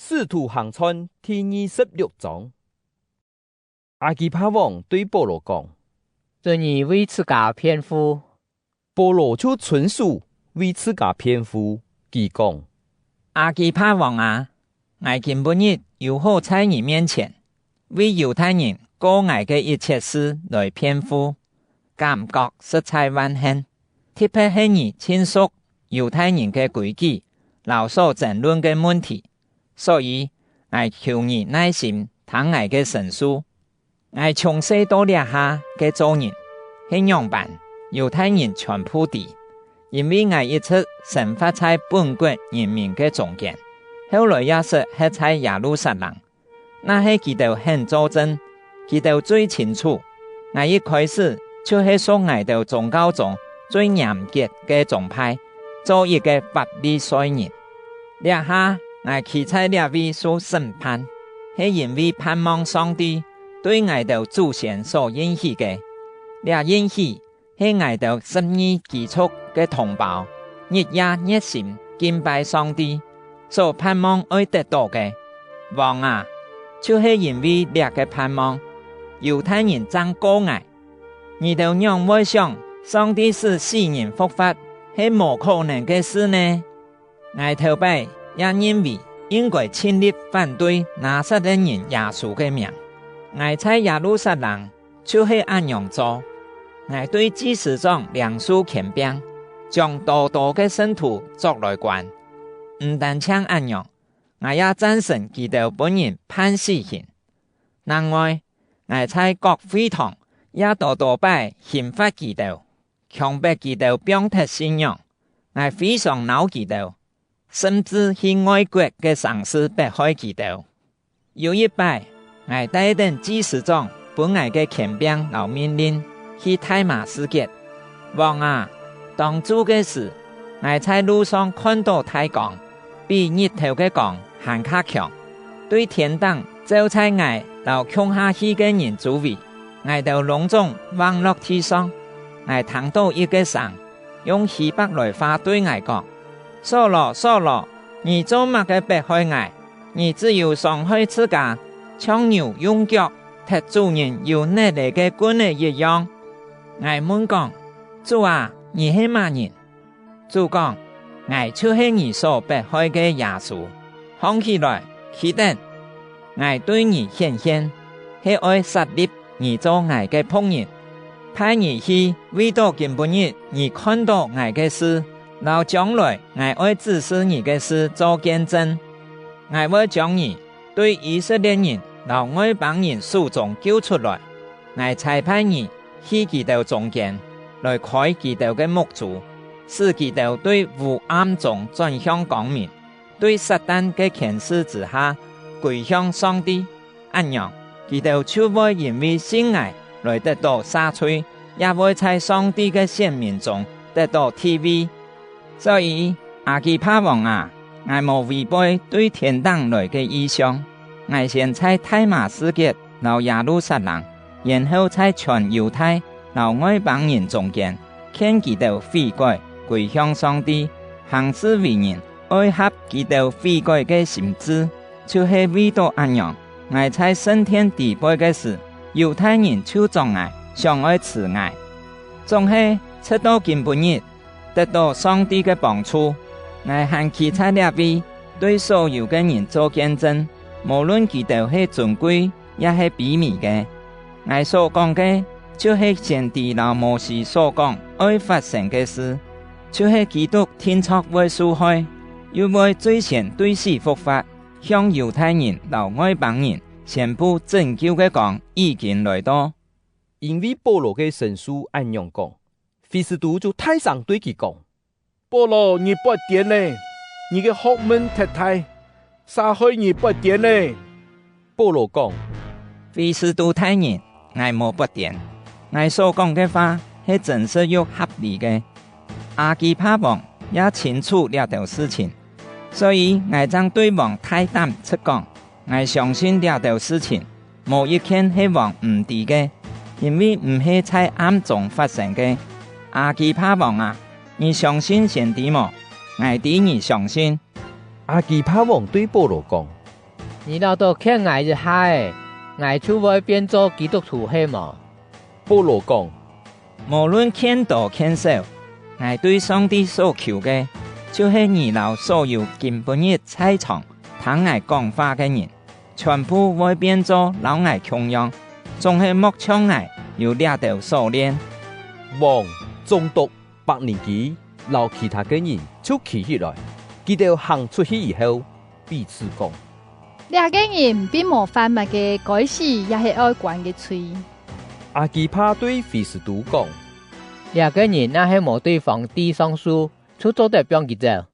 使徒行传第26章，阿基帕王对保罗讲：“这你为自家辩护。”保罗就纯属为自家辩护，佢讲：“阿基帕王啊，我今半日又好在你面前为犹太人告我嘅一切事来辩护，感覺實在萬幸。特別係你親屬猶太人嘅規矩，老所爭論嘅問題。所以，我求你耐心聽我嘅陳述。我從細到大下嘅做人，係樣辦猶太人全部地，因為我一直生活在本國人民嘅中間。後來也是係在耶路撒冷，那係佢哋很作證，佢哋最清楚。我一開始就係說我哋宗教中最嚴格嘅宗派，做一個法利賽人。這下我企在這位受審判，係因為盼望上帝對我哋祖先所應許嘅。這應許係我哋信義基礎嘅同胞，日夜熱心敬拜上帝所盼望愛得到嘅。王啊，就是因為這個盼望，猶太人爭過我。你哋讓我想，上帝使死人復活係無可能嘅事呢？我頭擺也認為應該全力反對拿撒勒人耶穌嘅名。我在耶路撒冷就是按樣做。我對祭司長梁樹權柄，將多嘅聖徒捉來關。唔但像按樣，我也贊成佢哋本人判死刑。另外，我在各會堂也多擺刑罰佢哋，強迫佢哋表達信仰。我非常惱佢哋，甚至去外國嘅城市迫害佢哋。有一擺，我帶領祭司長本我嘅權柄和命令去大馬士革。王啊，當主嘅時，我在路上看到太陽比日頭嘅光還較強，對天堂就在我到窮下去嘅人周圍，我到籠中望落地上，我聽到一個聲用希伯來話對我講：掃羅，掃羅，你做乜嘅迫害我？你只有傷害自家，像牛用腳踢主人有能力嘅棍嘅一樣。我問講：主啊，你係乜人？主講：我就是你所迫害嘅耶穌。看起來，起等，我對你顯現，係愛設立你做我嘅僕人，派你去為到今半日你看到我嘅事，然後將來我愛指示你嘅事做見證。我會將你對以色列人和外邦人手中救出來。我差派你去佢哋中間，來開佢哋嘅目睭，使佢哋對黑暗中轉向光明，對撒旦嘅權勢之下歸向上帝。按樣，佢哋就會因為信愛來得到灑除，也會在上帝嘅選民中得到地位。所以阿基帕王啊，我無違背對天堂來嘅意向。我先在大馬士革到耶路撒冷，然後在全猶太到外邦人中間，勸佢哋悔改歸向上帝，行事為人，愛合佢哋悔改嘅心志，就是為到按樣。我在升天地位嘅時，猶太人就將我相愛慈愛，總係直到今半日得到上帝嘅幫助。我向其他兩位對所有嘅人做見證，無論佢哋係尊貴也係卑微嘅。我所講嘅就是先知和摩西所講愛發生嘅事，就是基督天國會受害，又會最先對死復活，向猶太人和外邦人宣布拯救嘅光已經來到。因為保羅嘅神書按樣講，非斯都就太上對佢講：保羅，你不點呢？你嘅學問太大，殺害你不點呢？保羅講：非斯都太人，我無不點。我所講嘅話係真實又合理嘅。阿基帕王也清楚這條事情，所以我將對王大膽出講。我相信這條事情無一件係王唔知嘅，因為唔係在暗中發生嘅。阿基帕王啊，你相信先知嗎？我對你相信。阿基帕王對保羅講：你老到欠我一下诶，我就会变做基督徒系嘛？保罗讲，無論欠大欠小，我對上帝所求嘅，就是二老所有根本日在場聽我講話嘅人，全部會變做老我窮樣，總係莫像我有掠到數練。王中毒8年紀，留其他嘅人就企起來，佢哋行出去以後，彼此講：兩個人並無犯乜嘅改死，也係愛管嘅嘴。亞基帕對菲斯都講：兩個人那係無對方地上書，就做得變佢走。